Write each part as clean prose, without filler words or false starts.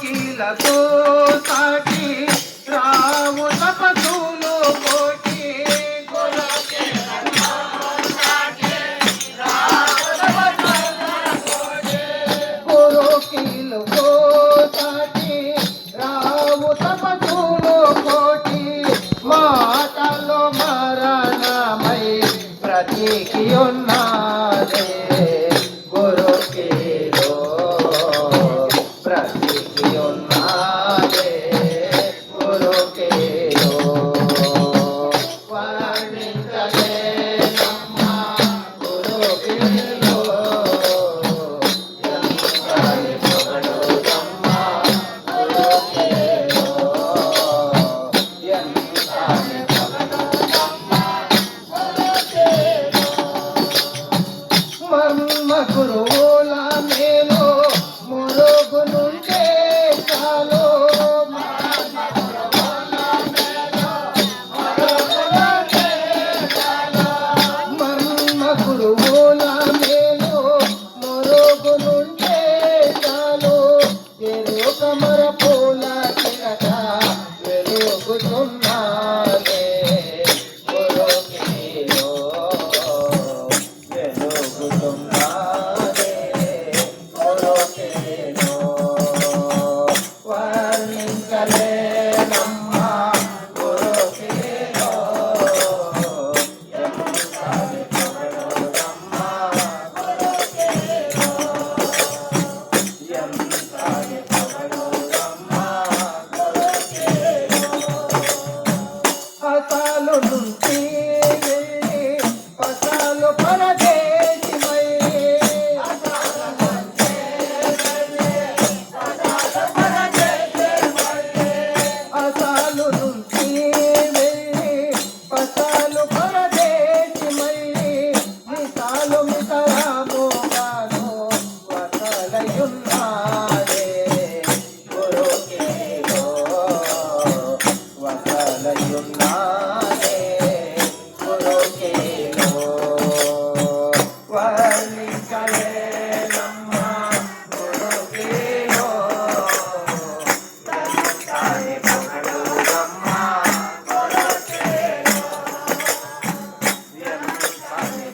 కోకిలకు సాటి రావు తపసులు కోటి కోకిలకు సాటి రావు తపసులు కోటి మాటలో మరణమై ప్రతికి ఉన్నదే గురుకిలో ప్రతికి ఉన్నదే గురుకిలో వర్ణించలేనమ్మా గురుకిలో ఎంతని పొగడుదమ్మా గురుకిలో ఎంతని పొగడుదమ్మా మర్మ గురువుల మేలో మురుగు నుండే చాలో మర్మ గురువుల మేలో మురుగు నుండే చాలో ఎరుక మర పూల చిరక వెలుగుతున్నానే గురుకిలో వెలుగుతున్నానే గురుకిలో వర్ణించలేనమ్మా గురుకిలో ఎంతని పొగడుదమ్మా గురుకిలో ఎంతని పొగడుదమ్మా గురుకిలో అసలు నుంచి వెళ్ళి పసాలు పరదేశిమై అసలు నుంచి వెళ్ళి పసాలు పరదేశిమై మిసాలు మిసరాముగాను వసలయున్నాడే గురుకిలో వసలయున్నాడే గురుకిలో వర్ణించలేనమ్మా గురుకిలో ఎంతని పొగడుదమ్మా గురుకిలో ఎంతని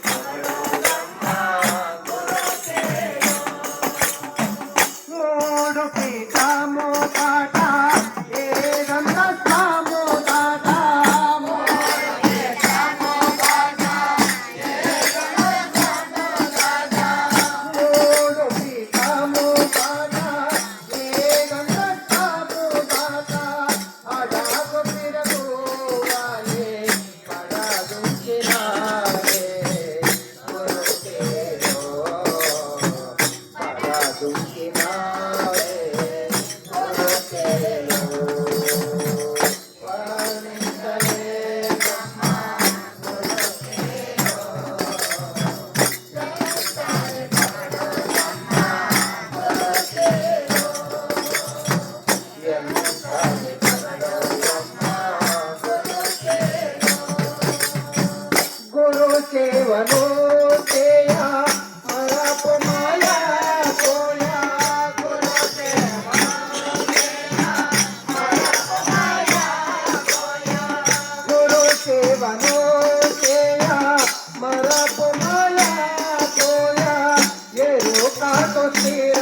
పొగడుదమ్మా గురుకిలో మూడు పీఠము పాట ఏదన్న సాము దాట మూడు పీఠము పాట ఏదన్న సాము దాట అడాకు పిరకు వాలే పడదుంచినారే గురుకిలో పడదుంచినారే గురుకిలో వర్ణించలేనమ్మా గురుకిలో ఎంతని పొగడుదమ్మా గురుకిలో ఎంతని పొగడుదమ్మా గురుకిలో గురు సేవను చేయ మరపు మాయా కోయ గురు సేవను చేయ మరపు మాయా కోయ గురు సేవను చేయ మరపు మాయా కోయ ఎరుకతో స్థిర